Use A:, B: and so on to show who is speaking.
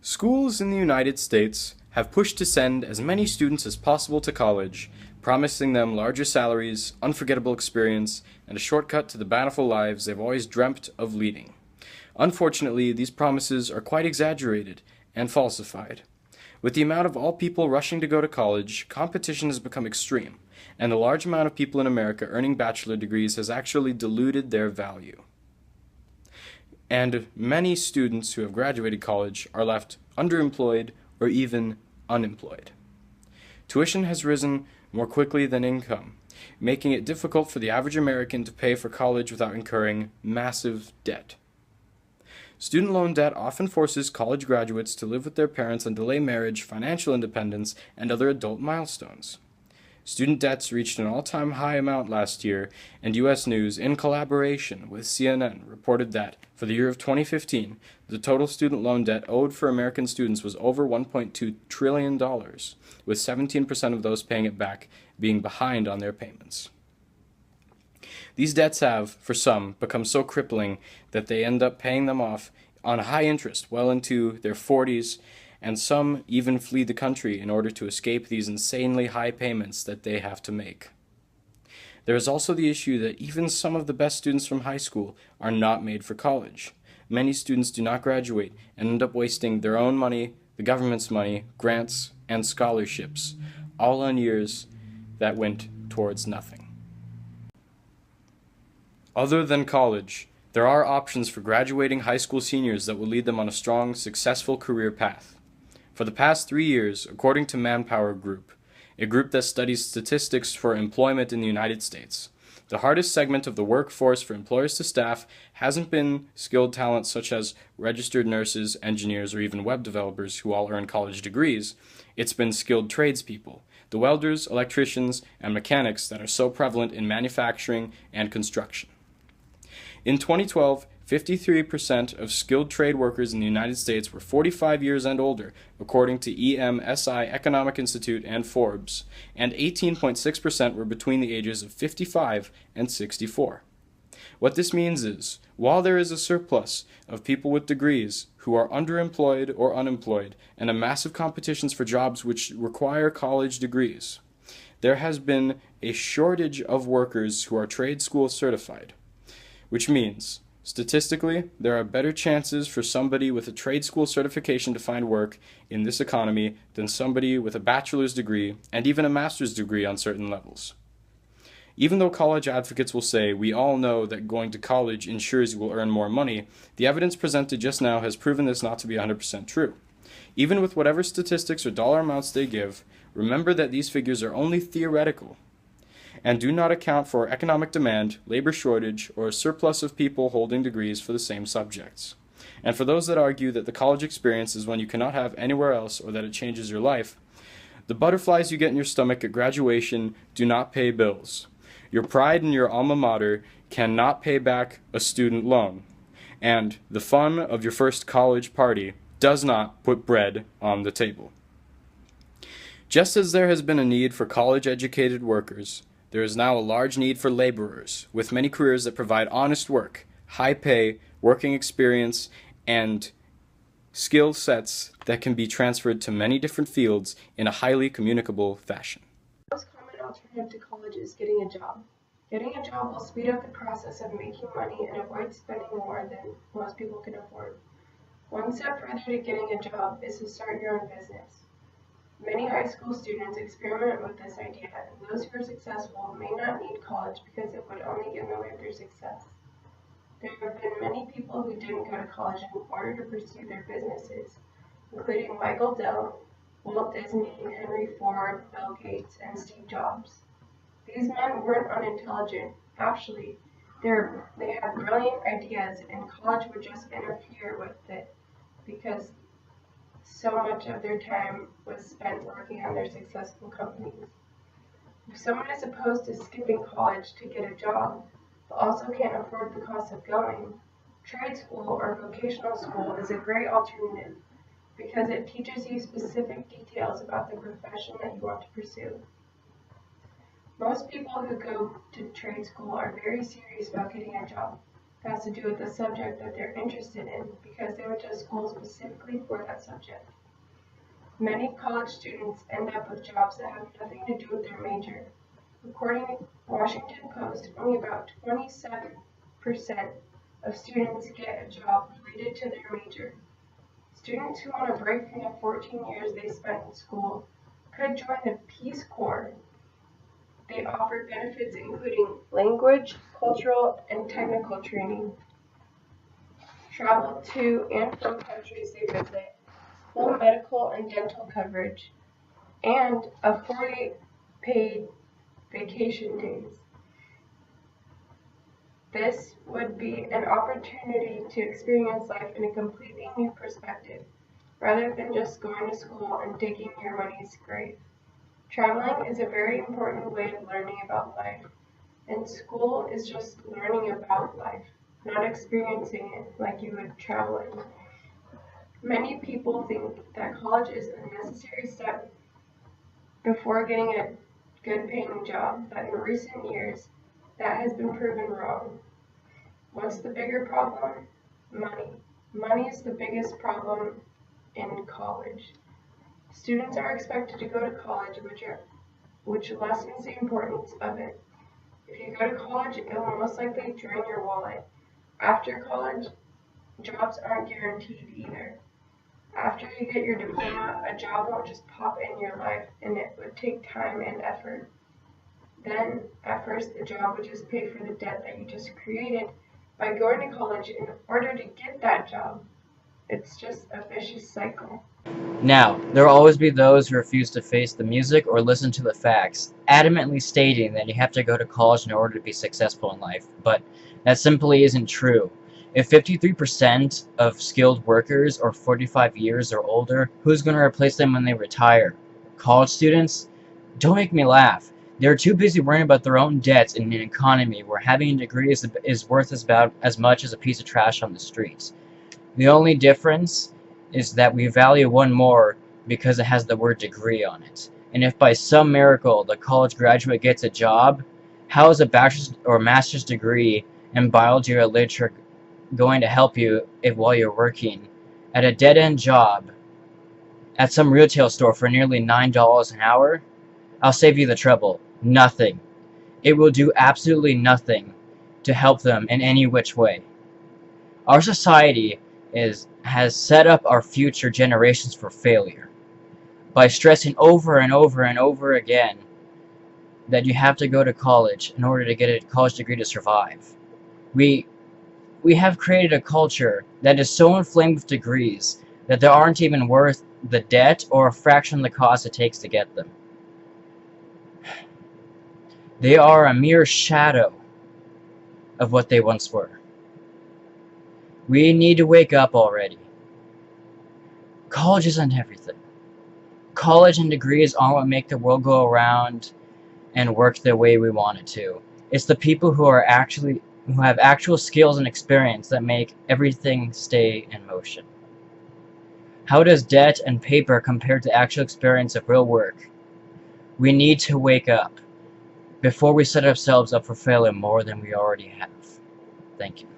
A: Schools in the United States have pushed to send as many students as possible to college, promising them larger salaries, unforgettable experience, and a shortcut to the bountiful lives they've always dreamt of leading. Unfortunately, these promises are quite exaggerated and falsified. With the amount of all people rushing to go to college, competition has become extreme, and the large amount of people in America earning bachelor degrees has actually diluted their value. And many students who have graduated college are left underemployed or even unemployed. Tuition has risen more quickly than income, making it difficult for the average American to pay for college without incurring massive debt. Student loan debt often forces college graduates to live with their parents and delay marriage, financial independence, and other adult milestones. Student debts reached an all-time high amount last year, and U.S. News, in collaboration with CNN, reported that, for the year of 2015, the total student loan debt owed for American students was over $1.2 trillion, with 17% of those paying it back being behind on their payments. These debts have, for some, become so crippling that they end up paying them off on high interest well into their 40s, and some even flee the country in order to escape these insanely high payments that they have to make. There is also the issue that even some of the best students from high school are not made for college. Many students do not graduate and end up wasting their own money, the government's money, grants, and scholarships, all on years that went towards nothing. Other than college, there are options for graduating high school seniors that will lead them on a strong, successful career path. For the past 3 years, according to Manpower Group, a group that studies statistics for employment in the United States, the hardest segment of the workforce for employers to staff hasn't been skilled talent such as registered nurses, engineers, or even web developers who all earn college degrees. It's been skilled tradespeople, the welders, electricians, and mechanics that are so prevalent in manufacturing and construction. In 2012, 53% of skilled trade workers in the United States were 45 years and older, according to EMSI Economic Institute and Forbes, and 18.6% were between the ages of 55 and 64. What this means is, while there is a surplus of people with degrees who are underemployed or unemployed, and a massive competitions for jobs which require college degrees, there has been a shortage of workers who are trade school certified, which means statistically, there are better chances for somebody with a trade school certification to find work in this economy than somebody with a bachelor's degree and even a master's degree on certain levels. Even though college advocates will say we all know that going to college ensures you will earn more money, the evidence presented just now has proven this not to be 100% true. Even with whatever statistics or dollar amounts they give, remember that these figures are only theoretical and do not account for economic demand, labor shortage, or a surplus of people holding degrees for the same subjects. And for those that argue that the college experience is one you cannot have anywhere else or that it changes your life, the butterflies you get in your stomach at graduation do not pay bills. Your pride in your alma mater cannot pay back a student loan. And the fun of your first college party does not put bread on the table. Just as there has been a need for college-educated workers, there is now a large need for laborers, with many careers that provide honest work, high pay, working experience, and skill sets that can be transferred to many different fields in a highly communicable fashion.
B: The most common alternative to college is getting a job. Getting a job will speed up the process of making money and avoid spending more than most people can afford. One step further to getting a job is to start your own business. Many high school students experiment with this idea, and those who are successful may not need college because it would only get in the way of their success. There have been many people who didn't go to college in order to pursue their businesses, including Michael Dell, Walt Disney, Henry Ford, Bill Gates, and Steve Jobs. These men weren't unintelligent. Actually, they had brilliant ideas, and college would just interfere with it because so much of their time was spent working on their successful companies. If someone is opposed to skipping college to get a job, but also can't afford the cost of going, trade school or vocational school is a great alternative because it teaches you specific details about the profession that you want to pursue. Most people who go to trade school are very serious about getting a job. has to do with the subject that they're interested in because they went to school specifically for that subject. Many college students end up with jobs that have nothing to do with their major. According to Washington Post, only about 27% of students get a job related to their major. Students who want to break from the 14 years they spent in school could join the Peace Corps. They offer benefits including language, cultural, and technical training, travel to and from countries they visit, full medical and dental coverage, and a 40 paid vacation days. This would be an opportunity to experience life in a completely new perspective, rather than just going to school and digging your money's grave. Traveling is a very important way of learning about life, and school is just learning about life, not experiencing it like you would traveling. Many people think that college is a necessary step before getting a good paying job, but in recent years, that has been proven wrong. What's the bigger problem? Money. Money is the biggest problem in college. Students are expected to go to college, which lessens the importance of it. If you go to college, it will most likely drain your wallet. After college, jobs aren't guaranteed either. After you get your diploma, a job won't just pop in your life, and it would take time and effort. Then, at first, the job would just pay for the debt that you just created by going to college in order to get that job. It's just a vicious cycle.
C: Now, there will always be those who refuse to face the music or listen to the facts, adamantly stating that you have to go to college in order to be successful in life, but that simply isn't true. If 53% of skilled workers are 45 years or older, who's going to replace them when they retire? College students? Don't make me laugh. They're too busy worrying about their own debts in an economy where having a degree is worth about as much as a piece of trash on the streets. The only difference is that we value one more because it has the word degree on it. And if by some miracle the college graduate gets a job, how is a bachelor's or master's degree in biology or literature going to help you while you're working at a dead-end job at some retail store for nearly $9 an hour? I'll save you the trouble. Nothing. It will do absolutely nothing to help them in any which way. Our society has set up our future generations for failure by stressing over and over and over again that you have to go to college in order to get a college degree to survive. We have created a culture that is so inflamed with degrees that they aren't even worth the debt or a fraction of the cost it takes to get them. They are a mere shadow of what they once were. We need to wake up already. College isn't everything. College and degrees aren't what make the world go around and work the way we want it to. It's the people who have actual skills and experience that make everything stay in motion. How does debt and paper compare to actual experience of real work? We need to wake up before we set ourselves up for failure more than we already have. Thank you.